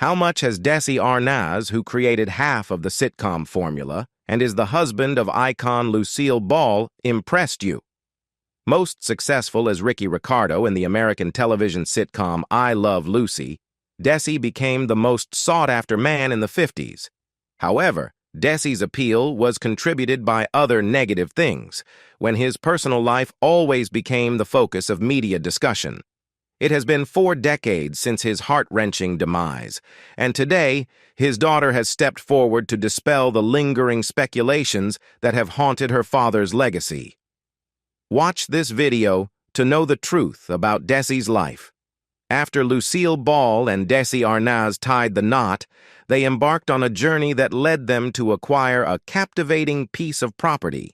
How much has Desi Arnaz, who created half of the sitcom formula and is the husband of icon Lucille Ball, impressed you? Most successful as Ricky Ricardo in the American television sitcom I Love Lucy, Desi became the most sought-after man in the 50s. However, Desi's appeal was contributed by other negative things, when his personal life always became the focus of media discussion. It has been 4 decades since his heart-wrenching demise, and today, his daughter has stepped forward to dispel the lingering speculations that have haunted her father's legacy. Watch this video to know the truth about Desi's life. After Lucille Ball and Desi Arnaz tied the knot, they embarked on a journey that led them to acquire a captivating piece of property,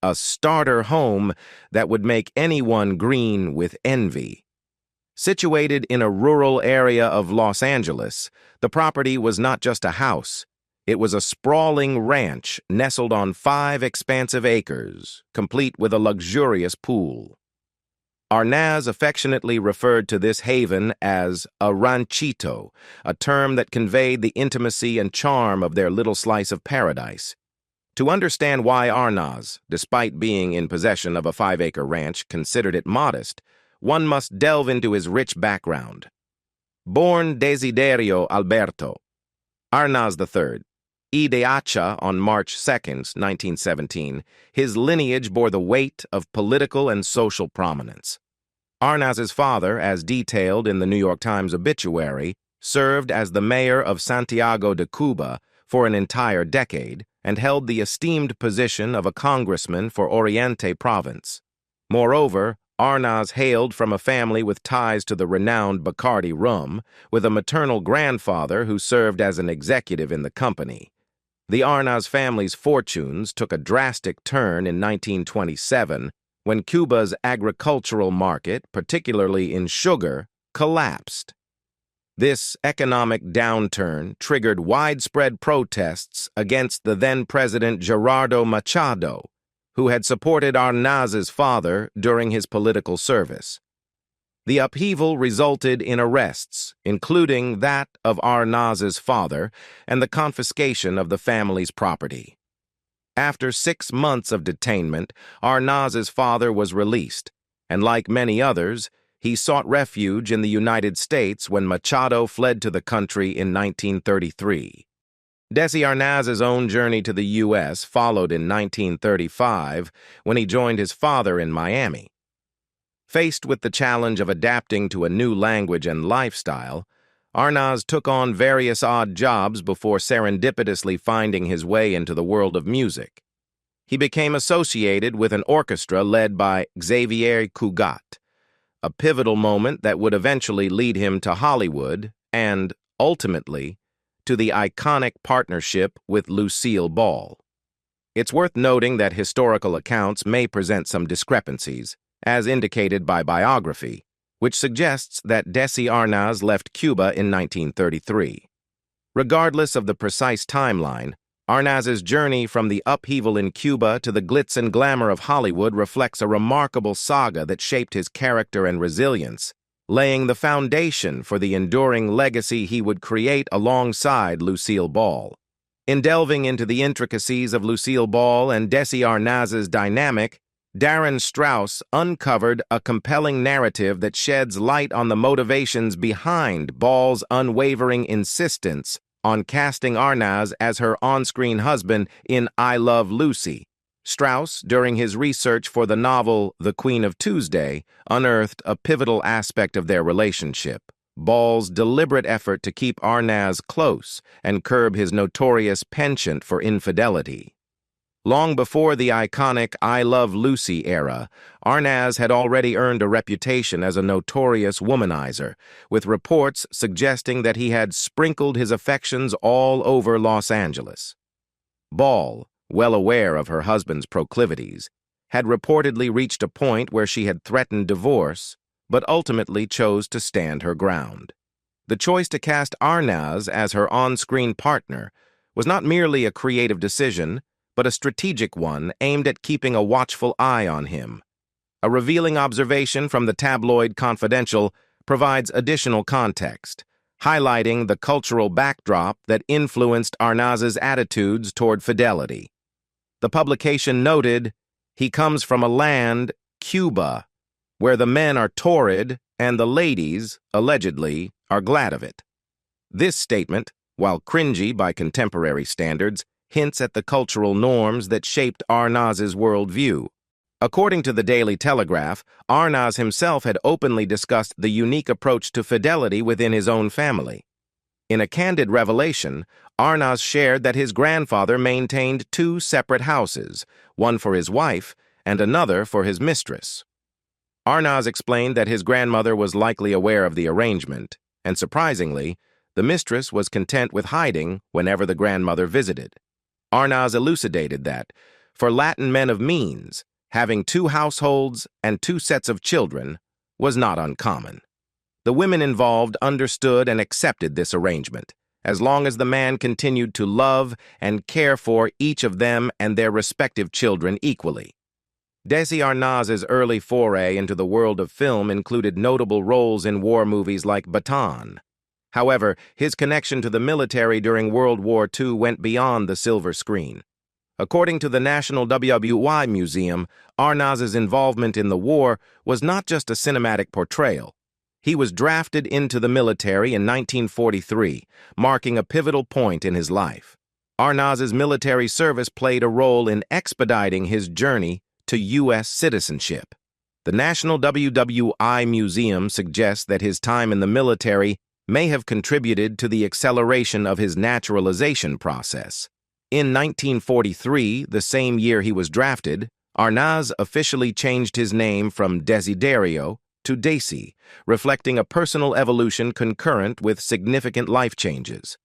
a starter home that would make anyone green with envy. Situated in a rural area of Los Angeles, the property was not just a house. It was a sprawling ranch nestled on 5 expansive acres, complete with a luxurious pool. Arnaz affectionately referred to this haven as a ranchito, a term that conveyed the intimacy and charm of their little slice of paradise. To understand why Arnaz, despite being in possession of a 5-acre ranch, considered it modest, one must delve into his rich background. Born Desiderio Alberto Arnaz III, de Acha on March 2, 1917, his lineage bore the weight of political and social prominence. Arnaz's father, as detailed in the New York Times obituary, served as the mayor of Santiago de Cuba for an entire decade and held the esteemed position of a congressman for Oriente province. Moreover, Arnaz hailed from a family with ties to the renowned Bacardi rum, with a maternal grandfather who served as an executive in the company. The Arnaz family's fortunes took a drastic turn in 1927 when Cuba's agricultural market, particularly in sugar, collapsed. This economic downturn triggered widespread protests against the then-President Gerardo Machado, who had supported Arnaz's father during his political service. The upheaval resulted in arrests, including that of Arnaz's father, and the confiscation of the family's property. After 6 months of detainment, Arnaz's father was released, and like many others, he sought refuge in the United States when Machado fled to the country in 1933. Desi Arnaz's own journey to the U.S. followed in 1935 when he joined his father in Miami. Faced with the challenge of adapting to a new language and lifestyle, Arnaz took on various odd jobs before serendipitously finding his way into the world of music. He became associated with an orchestra led by Xavier Cugat, a pivotal moment that would eventually lead him to Hollywood and, ultimately, to the iconic partnership with Lucille Ball. It's worth noting that historical accounts may present some discrepancies, as indicated by biography, which suggests that Desi Arnaz left Cuba in 1933. Regardless of the precise timeline, Arnaz's journey from the upheaval in Cuba to the glitz and glamour of Hollywood reflects a remarkable saga that shaped his character and resilience, laying the foundation for the enduring legacy he would create alongside Lucille Ball. In delving into the intricacies of Lucille Ball and Desi Arnaz's dynamic, Darren Strauss uncovered a compelling narrative that sheds light on the motivations behind Ball's unwavering insistence on casting Arnaz as her on-screen husband in I Love Lucy. Strauss, during his research for the novel The Queen of Tuesday, unearthed a pivotal aspect of their relationship: Ball's deliberate effort to keep Arnaz close and curb his notorious penchant for infidelity. Long before the iconic I Love Lucy era, Arnaz had already earned a reputation as a notorious womanizer, with reports suggesting that he had sprinkled his affections all over Los Angeles. Ball, well aware of her husband's proclivities, had reportedly reached a point where she had threatened divorce, but ultimately chose to stand her ground. The choice to cast Arnaz as her on-screen partner was not merely a creative decision, but a strategic one aimed at keeping a watchful eye on him. A revealing observation from the tabloid Confidential provides additional context. highlighting the cultural backdrop that influenced Arnaz's attitudes toward fidelity. The publication noted, "He comes from a land, Cuba, where the men are torrid and the ladies, allegedly, are glad of it." This statement, while cringy by contemporary standards, hints at the cultural norms that shaped Arnaz's worldview. According to the Daily Telegraph, Arnaz himself had openly discussed the unique approach to fidelity within his own family. In a candid revelation, Arnaz shared that his grandfather maintained two separate houses, one for his wife and another for his mistress. Arnaz explained that his grandmother was likely aware of the arrangement, and surprisingly, the mistress was content with hiding whenever the grandmother visited. Arnaz elucidated that, for Latin men of means, having two households and two sets of children was not uncommon. The women involved understood and accepted this arrangement, as long as the man continued to love and care for each of them and their respective children equally. Desi Arnaz's early foray into the world of film included notable roles in war movies like Baton. However, his connection to the military during World War II went beyond the silver screen. According to the National WWI Museum, Arnaz's involvement in the war was not just a cinematic portrayal. He was drafted into the military in 1943, marking a pivotal point in his life. Arnaz's military service played a role in expediting his journey to U.S. citizenship. The National WWI Museum suggests that his time in the military may have contributed to the acceleration of his naturalization process. In 1943, the same year he was drafted, Arnaz officially changed his name from Desiderio to Desi, reflecting a personal evolution concurrent with significant life changes.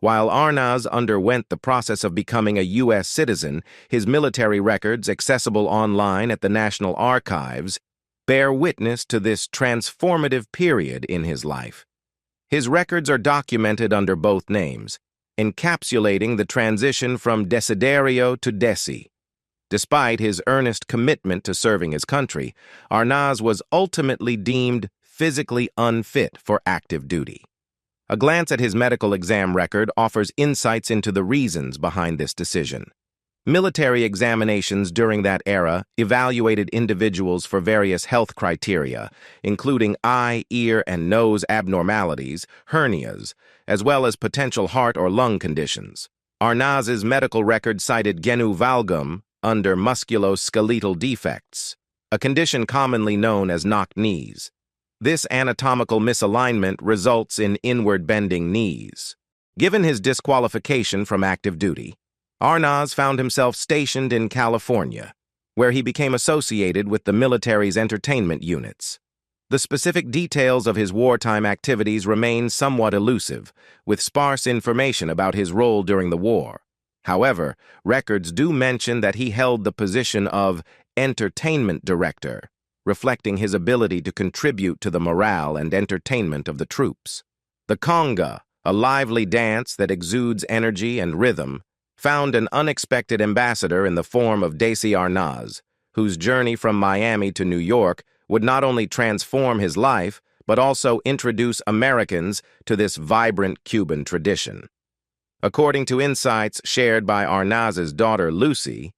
While Arnaz underwent the process of becoming a U.S. citizen, his military records, accessible online at the National Archives, bear witness to this transformative period in his life. His records are documented under both names, encapsulating the transition from Desiderio to Desi. Despite his earnest commitment to serving his country, Arnaz was ultimately deemed physically unfit for active duty. A glance at his medical exam record offers insights into the reasons behind this decision. Military examinations during that era evaluated individuals for various health criteria, including eye, ear, and nose abnormalities, hernias, as well as potential heart or lung conditions. Arnaz's medical record cited genu valgum under musculoskeletal defects, a condition commonly known as knocked knees. This anatomical misalignment results in inward bending knees. Given his disqualification from active duty, Arnaz found himself stationed in California, where he became associated with the military's entertainment units. The specific details of his wartime activities remain somewhat elusive, with sparse information about his role during the war. However, records do mention that he held the position of entertainment director, reflecting his ability to contribute to the morale and entertainment of the troops. The conga, a lively dance that exudes energy and rhythm, found an unexpected ambassador in the form of Desi Arnaz, whose journey from Miami to New York would not only transform his life, but also introduce Americans to this vibrant Cuban tradition. According to insights shared by Arnaz's daughter Lucy,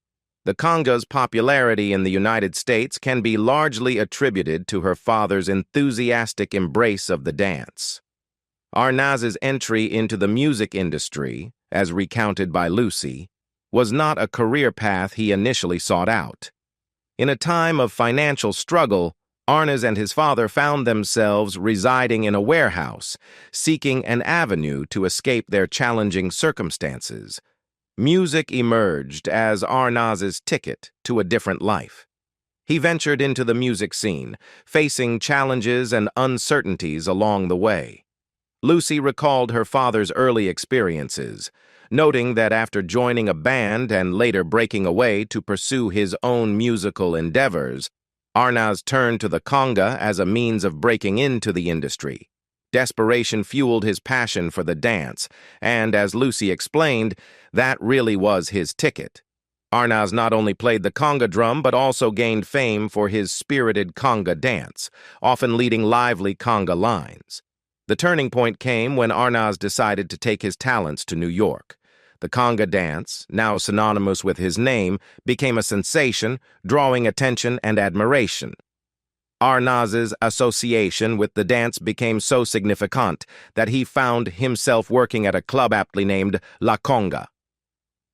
the conga's popularity in the United States can be largely attributed to her father's enthusiastic embrace of the dance. Arnaz's entry into the music industry, as recounted by Lucy, was not a career path he initially sought out. In a time of financial struggle, Arnaz and his father found themselves residing in a warehouse, seeking an avenue to escape their challenging circumstances. Music emerged as Arnaz's ticket to a different life. He ventured into the music scene, facing challenges and uncertainties along the way. Lucy recalled her father's early experiences, noting that after joining a band and later breaking away to pursue his own musical endeavors, Arnaz turned to the conga as a means of breaking into the industry. Desperation fueled his passion for the dance, and as Lucy explained, that really was his ticket. Arnaz not only played the conga drum but also gained fame for his spirited conga dance, often leading lively conga lines. The turning point came when Arnaz decided to take his talents to New York. The conga dance, now synonymous with his name, became a sensation, drawing attention and admiration. Arnaz's association with the dance became so significant that he found himself working at a club aptly named La Conga.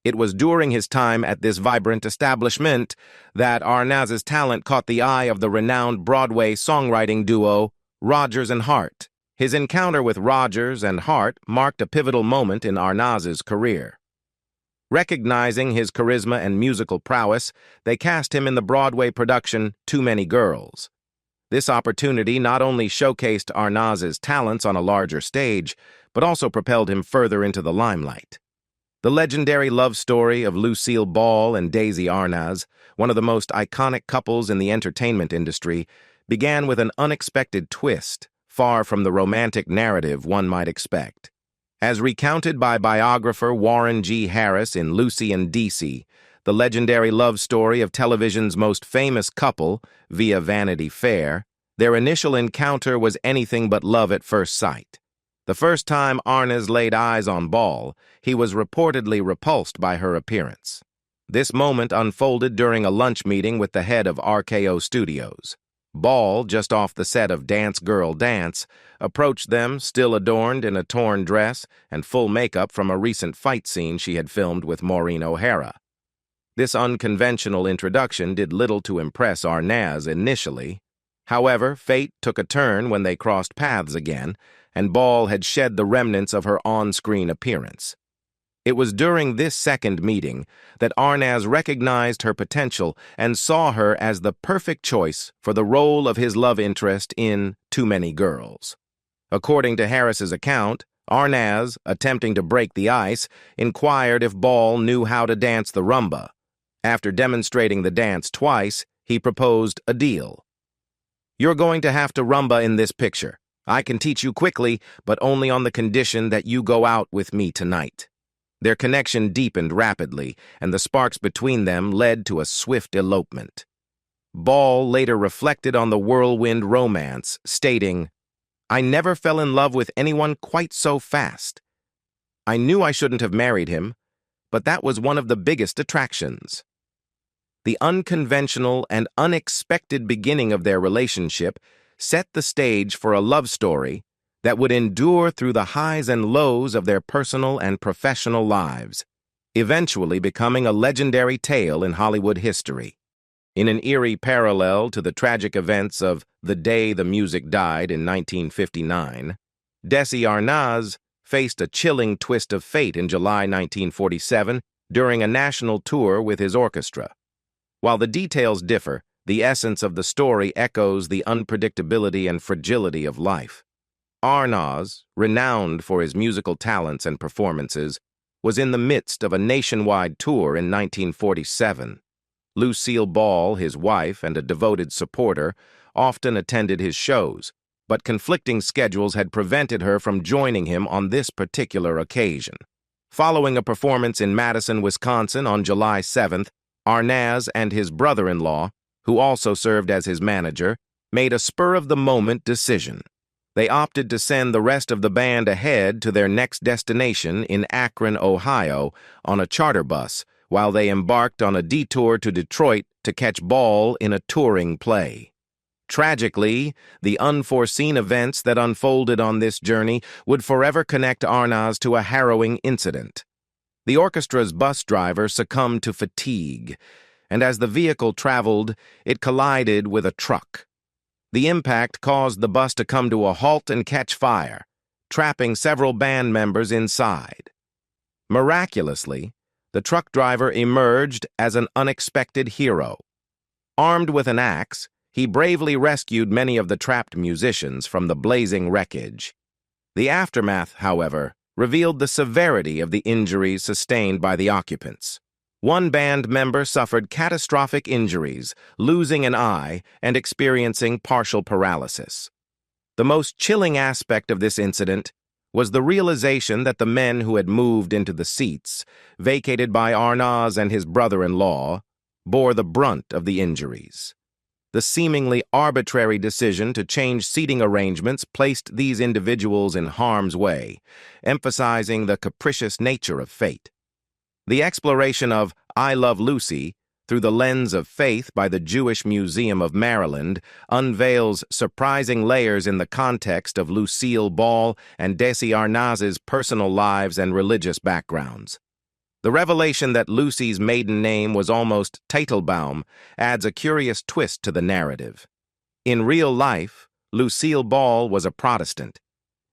It was during his time at this vibrant establishment that Arnaz's talent caught the eye of the renowned Broadway songwriting duo Rodgers and Hart. His encounter with Rodgers and Hart marked a pivotal moment in Arnaz's career. Recognizing his charisma and musical prowess, they cast him in the Broadway production Too Many Girls. This opportunity not only showcased Arnaz's talents on a larger stage, but also propelled him further into the limelight. The legendary love story of Lucille Ball and Desi Arnaz, one of the most iconic couples in the entertainment industry, began with an unexpected twist, far from the romantic narrative one might expect. As recounted by biographer Warren G. Harris in Lucy and Desi, the legendary love story of television's most famous couple, via Vanity Fair, their initial encounter was anything but love at first sight. The first time Arnaz laid eyes on Ball, he was reportedly repulsed by her appearance. This moment unfolded during a lunch meeting with the head of RKO Studios. Ball, just off the set of Dance Girl Dance, approached them, still adorned in a torn dress and full makeup from a recent fight scene she had filmed with Maureen O'Hara. This unconventional introduction did little to impress Arnaz initially. However, fate took a turn when they crossed paths again, and Ball had shed the remnants of her on-screen appearance. It was during this second meeting that Arnaz recognized her potential and saw her as the perfect choice for the role of his love interest in Too Many Girls. According to Harris's account, Arnaz, attempting to break the ice, inquired if Ball knew how to dance the rumba. After demonstrating the dance twice, he proposed a deal. "You're going to have to rumba in this picture. I can teach you quickly, but only on the condition that you go out with me tonight." Their connection deepened rapidly, and the sparks between them led to a swift elopement. Ball later reflected on the whirlwind romance, stating, "I never fell in love with anyone quite so fast. I knew I shouldn't have married him, but that was one of the biggest attractions." The unconventional and unexpected beginning of their relationship set the stage for a love story that would endure through the highs and lows of their personal and professional lives, eventually becoming a legendary tale in Hollywood history. In an eerie parallel to the tragic events of The Day the Music Died in 1959, Desi Arnaz faced a chilling twist of fate in July 1947 during a national tour with his orchestra. While the details differ, the essence of the story echoes the unpredictability and fragility of life. Arnaz, renowned for his musical talents and performances, was in the midst of a nationwide tour in 1947. Lucille Ball, his wife and a devoted supporter, often attended his shows, but conflicting schedules had prevented her from joining him on this particular occasion. Following a performance in Madison, Wisconsin on July 7th, Arnaz and his brother-in-law, who also served as his manager, made a spur-of-the-moment decision. They opted to send the rest of the band ahead to their next destination in Akron, Ohio, on a charter bus, while they embarked on a detour to Detroit to catch Ball in a touring play. Tragically, the unforeseen events that unfolded on this journey would forever connect Arnaz to a harrowing incident. The orchestra's bus driver succumbed to fatigue, and as the vehicle traveled, it collided with a truck. The impact caused the bus to come to a halt and catch fire, trapping several band members inside. Miraculously, the truck driver emerged as an unexpected hero. Armed with an axe, he bravely rescued many of the trapped musicians from the blazing wreckage. The aftermath, however, revealed the severity of the injuries sustained by the occupants. One band member suffered catastrophic injuries, losing an eye and experiencing partial paralysis. The most chilling aspect of this incident was the realization that the men who had moved into the seats, vacated by Arnaz and his brother-in-law, bore the brunt of the injuries. The seemingly arbitrary decision to change seating arrangements placed these individuals in harm's way, emphasizing the capricious nature of fate. The exploration of I Love Lucy through the lens of faith by the Jewish Museum of Maryland unveils surprising layers in the context of Lucille Ball and Desi Arnaz's personal lives and religious backgrounds. The revelation that Lucy's maiden name was almost Teitelbaum adds a curious twist to the narrative. In real life, Lucille Ball was a Protestant,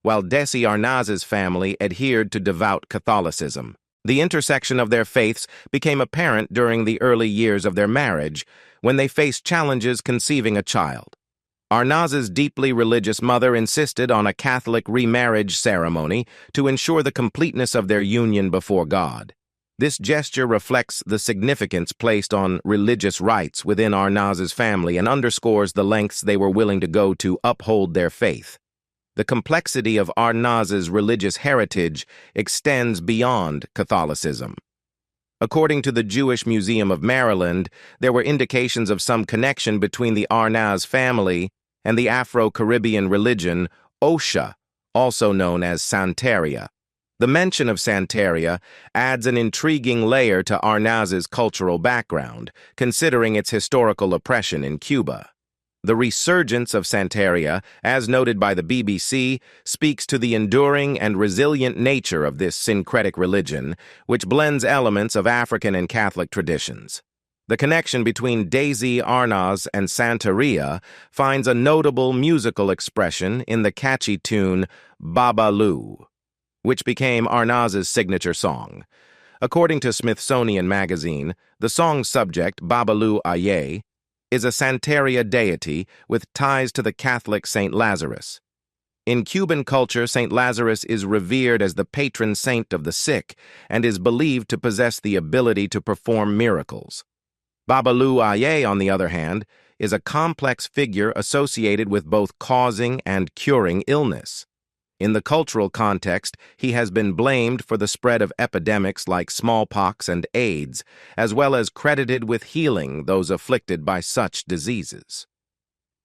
while Desi Arnaz's family adhered to devout Catholicism. The intersection of their faiths became apparent during the early years of their marriage, when they faced challenges conceiving a child. Arnaz's deeply religious mother insisted on a Catholic remarriage ceremony to ensure the completeness of their union before God. This gesture reflects the significance placed on religious rites within Arnaz's family and underscores the lengths they were willing to go to uphold their faith. The complexity of Arnaz's religious heritage extends beyond Catholicism. According to the Jewish Museum of Maryland, there were indications of some connection between the Arnaz family and the Afro-Caribbean religion Osha, also known as Santeria. The mention of Santeria adds an intriguing layer to Arnaz's cultural background, considering its historical oppression in Cuba. The resurgence of Santeria, as noted by the BBC, speaks to the enduring and resilient nature of this syncretic religion, which blends elements of African and Catholic traditions. The connection between Desi Arnaz and Santeria finds a notable musical expression in the catchy tune Babalu, which became Arnaz's signature song. According to Smithsonian Magazine, the song's subject, Babalu Aye, is a Santeria deity with ties to the Catholic Saint Lazarus. In Cuban culture, Saint Lazarus is revered as the patron saint of the sick and is believed to possess the ability to perform miracles. Babalu Aye, on the other hand, is a complex figure associated with both causing and curing illness. In the cultural context, he has been blamed for the spread of epidemics like smallpox and AIDS, as well as credited with healing those afflicted by such diseases.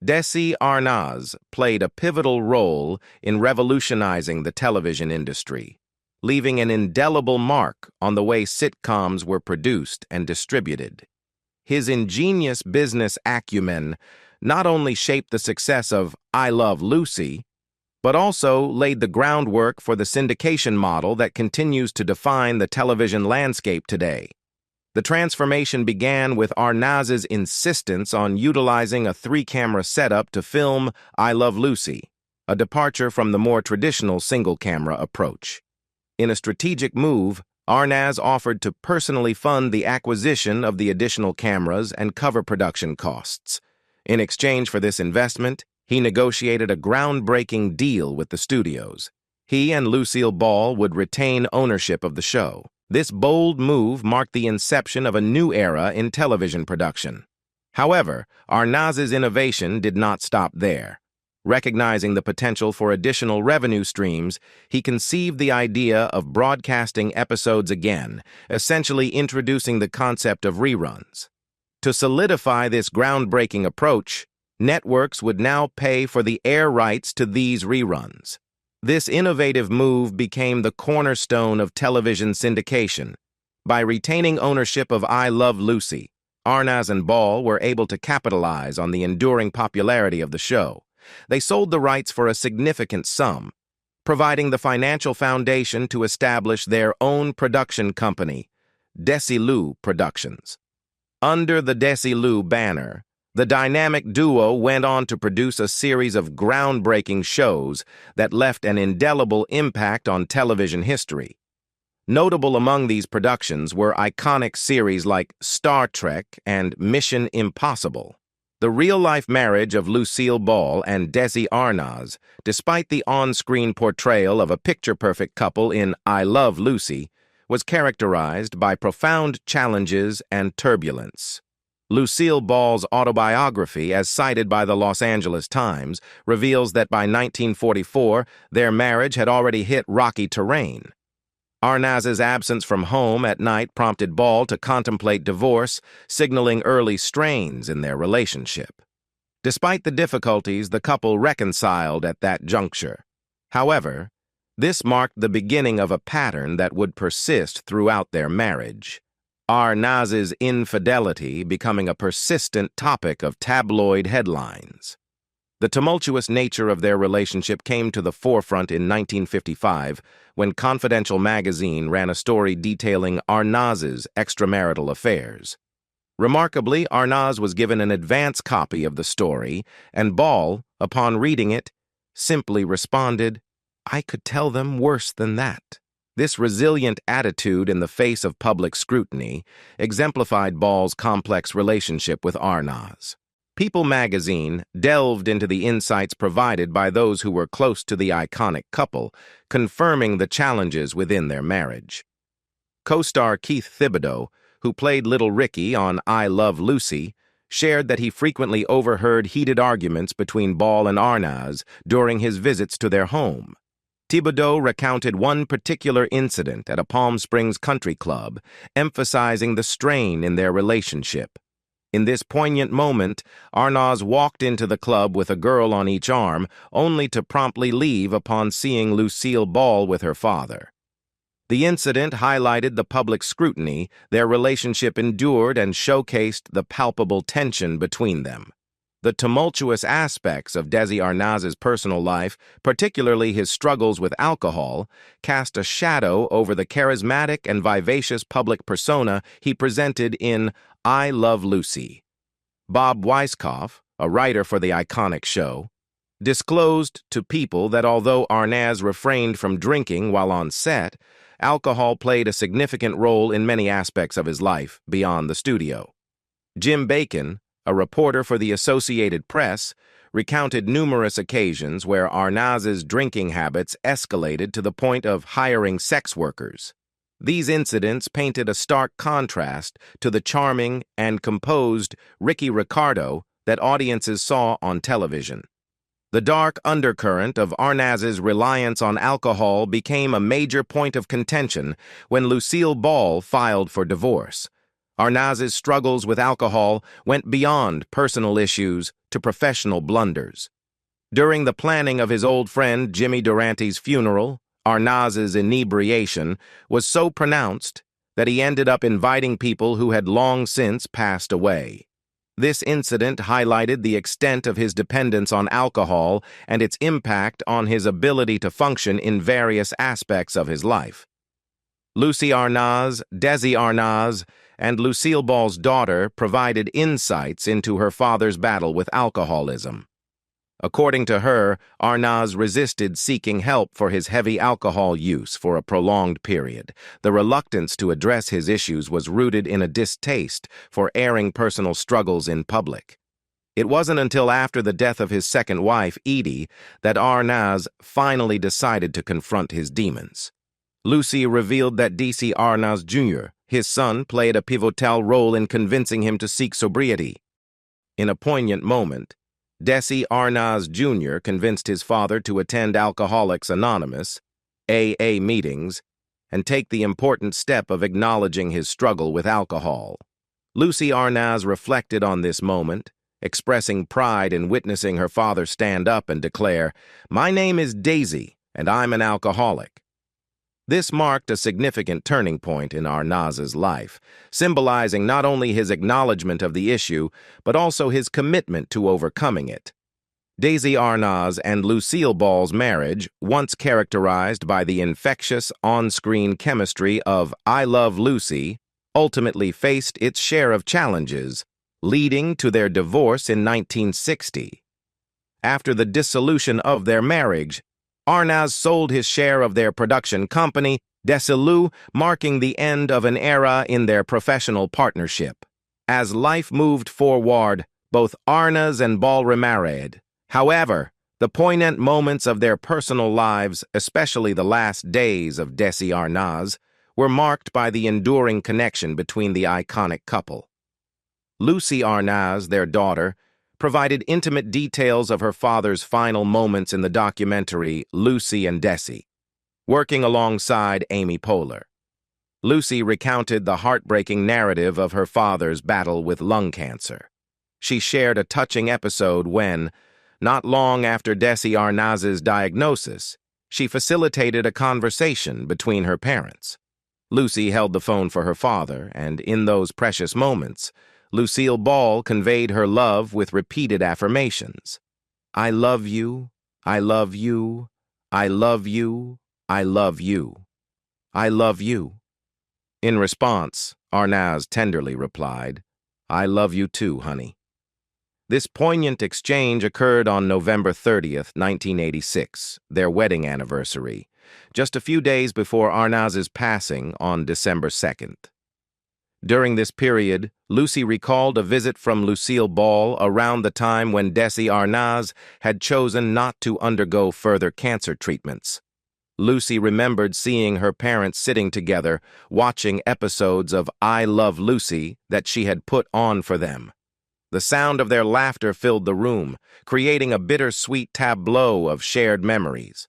Desi Arnaz played a pivotal role in revolutionizing the television industry, leaving an indelible mark on the way sitcoms were produced and distributed. His ingenious business acumen not only shaped the success of I Love Lucy, but also laid the groundwork for the syndication model that continues to define the television landscape today. The transformation began with Arnaz's insistence on utilizing a 3-camera setup to film I Love Lucy, a departure from the more traditional single-camera approach. In a strategic move, Arnaz offered to personally fund the acquisition of the additional cameras and cover production costs. In exchange for this investment, he negotiated a groundbreaking deal with the studios. He and Lucille Ball would retain ownership of the show. This bold move marked the inception of a new era in television production. However, Arnaz's innovation did not stop there. Recognizing the potential for additional revenue streams, he conceived the idea of broadcasting episodes again, essentially introducing the concept of reruns. To solidify this groundbreaking approach, networks would now pay for the air rights to these reruns. This innovative move became the cornerstone of television syndication. By retaining ownership of I Love Lucy, Arnaz and Ball were able to capitalize on the enduring popularity of the show. They sold the rights for a significant sum, providing the financial foundation to establish their own production company, Desi Productions. Under the Desi banner, the dynamic duo went on to produce a series of groundbreaking shows that left an indelible impact on television history. Notable among these productions were iconic series like Star Trek and Mission Impossible. The real-life marriage of Lucille Ball and Desi Arnaz, despite the on-screen portrayal of a picture-perfect couple in I Love Lucy, was characterized by profound challenges and turbulence. Lucille Ball's autobiography, as cited by the Los Angeles Times, reveals that by 1944, their marriage had already hit rocky terrain. Arnaz's absence from home at night prompted Ball to contemplate divorce, signaling early strains in their relationship. Despite the difficulties, the couple reconciled at that juncture. However, this marked the beginning of a pattern that would persist throughout their marriage. Arnaz's infidelity becoming a persistent topic of tabloid headlines. The tumultuous nature of their relationship came to the forefront in 1955 when Confidential magazine ran a story detailing Arnaz's extramarital affairs. Remarkably, Arnaz was given an advance copy of the story, and Ball, upon reading it, simply responded, "I could tell them worse than that." This resilient attitude in the face of public scrutiny exemplified Ball's complex relationship with Arnaz. People magazine delved into the insights provided by those who were close to the iconic couple, confirming the challenges within their marriage. Co-star Keith Thibodeau, who played Little Ricky on I Love Lucy, shared that he frequently overheard heated arguments between Ball and Arnaz during his visits to their home. Thibodeau recounted one particular incident at a Palm Springs country club, emphasizing the strain in their relationship. In this poignant moment, Arnaz walked into the club with a girl on each arm, only to promptly leave upon seeing Lucille Ball with her father. The incident highlighted the public scrutiny their relationship endured and showcased the palpable tension between them. The tumultuous aspects of Desi Arnaz's personal life, particularly his struggles with alcohol, cast a shadow over the charismatic and vivacious public persona he presented in I Love Lucy. Bob Weisskopf, a writer for the iconic show, disclosed to People that although Arnaz refrained from drinking while on set, alcohol played a significant role in many aspects of his life beyond the studio. Jim Bacon, a reporter for the Associated Press, recounted numerous occasions where Arnaz's drinking habits escalated to the point of hiring sex workers. These incidents painted a stark contrast to the charming and composed Ricky Ricardo that audiences saw on television. The dark undercurrent of Arnaz's reliance on alcohol became a major point of contention when Lucille Ball filed for divorce. Arnaz's struggles with alcohol went beyond personal issues to professional blunders. During the planning of his old friend Jimmy Durante's funeral, Arnaz's inebriation was so pronounced that he ended up inviting people who had long since passed away. This incident highlighted the extent of his dependence on alcohol and its impact on his ability to function in various aspects of his life. Lucy Arnaz, Desi Arnaz, and Lucille Ball's daughter provided insights into her father's battle with alcoholism. According to her, Arnaz resisted seeking help for his heavy alcohol use for a prolonged period. The reluctance to address his issues was rooted in a distaste for airing personal struggles in public. It wasn't until after the death of his second wife, Edie, that Arnaz finally decided to confront his demons. Lucy revealed that Desi Arnaz Jr., his son, played a pivotal role in convincing him to seek sobriety. In a poignant moment, Desi Arnaz Jr. convinced his father to attend Alcoholics Anonymous, AA meetings, and take the important step of acknowledging his struggle with alcohol. Lucy Arnaz reflected on this moment, expressing pride in witnessing her father stand up and declare, "My name is Daisy, and I'm an alcoholic." This marked a significant turning point in Arnaz's life, symbolizing not only his acknowledgement of the issue, but also his commitment to overcoming it. Desi Arnaz and Lucille Ball's marriage, once characterized by the infectious on-screen chemistry of I Love Lucy, ultimately faced its share of challenges, leading to their divorce in 1960. After the dissolution of their marriage, Arnaz sold his share of their production company, Desi, marking the end of an era in their professional partnership. As life moved forward, both Arnaz and Ball remarried. However, the poignant moments of their personal lives, especially the last days of Desi Arnaz, were marked by the enduring connection between the iconic couple. Lucy Arnaz, their daughter, provided intimate details of her father's final moments in the documentary Lucy and Desi, working alongside Amy Poehler. Lucy recounted the heartbreaking narrative of her father's battle with lung cancer. She shared a touching episode when, not long after Desi Arnaz's diagnosis, she facilitated a conversation between her parents. Lucy held the phone for her father, and in those precious moments, Lucille Ball conveyed her love with repeated affirmations. I love you, I love you, I love you, I love you, I love you. In response, Arnaz tenderly replied, I love you too, honey. This poignant exchange occurred on November 30th, 1986, their wedding anniversary, just a few days before Arnaz's passing on December 2nd. During this period, Lucy recalled a visit from Lucille Ball around the time when Desi Arnaz had chosen not to undergo further cancer treatments. Lucy remembered seeing her parents sitting together, watching episodes of I Love Lucy that she had put on for them. The sound of their laughter filled the room, creating a bittersweet tableau of shared memories.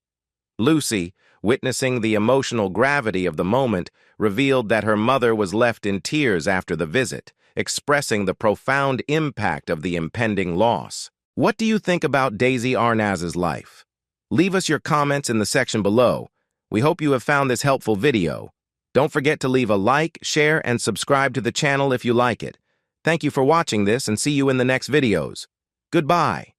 Lucy, witnessing the emotional gravity of the moment, revealed that her mother was left in tears after the visit, expressing the profound impact of the impending loss. What do you think about Desi Arnaz's life? Leave us your comments in the section below. We hope you have found this helpful video. Don't forget to leave a like, share, and subscribe to the channel if you like it. Thank you for watching this and see you in the next videos. Goodbye.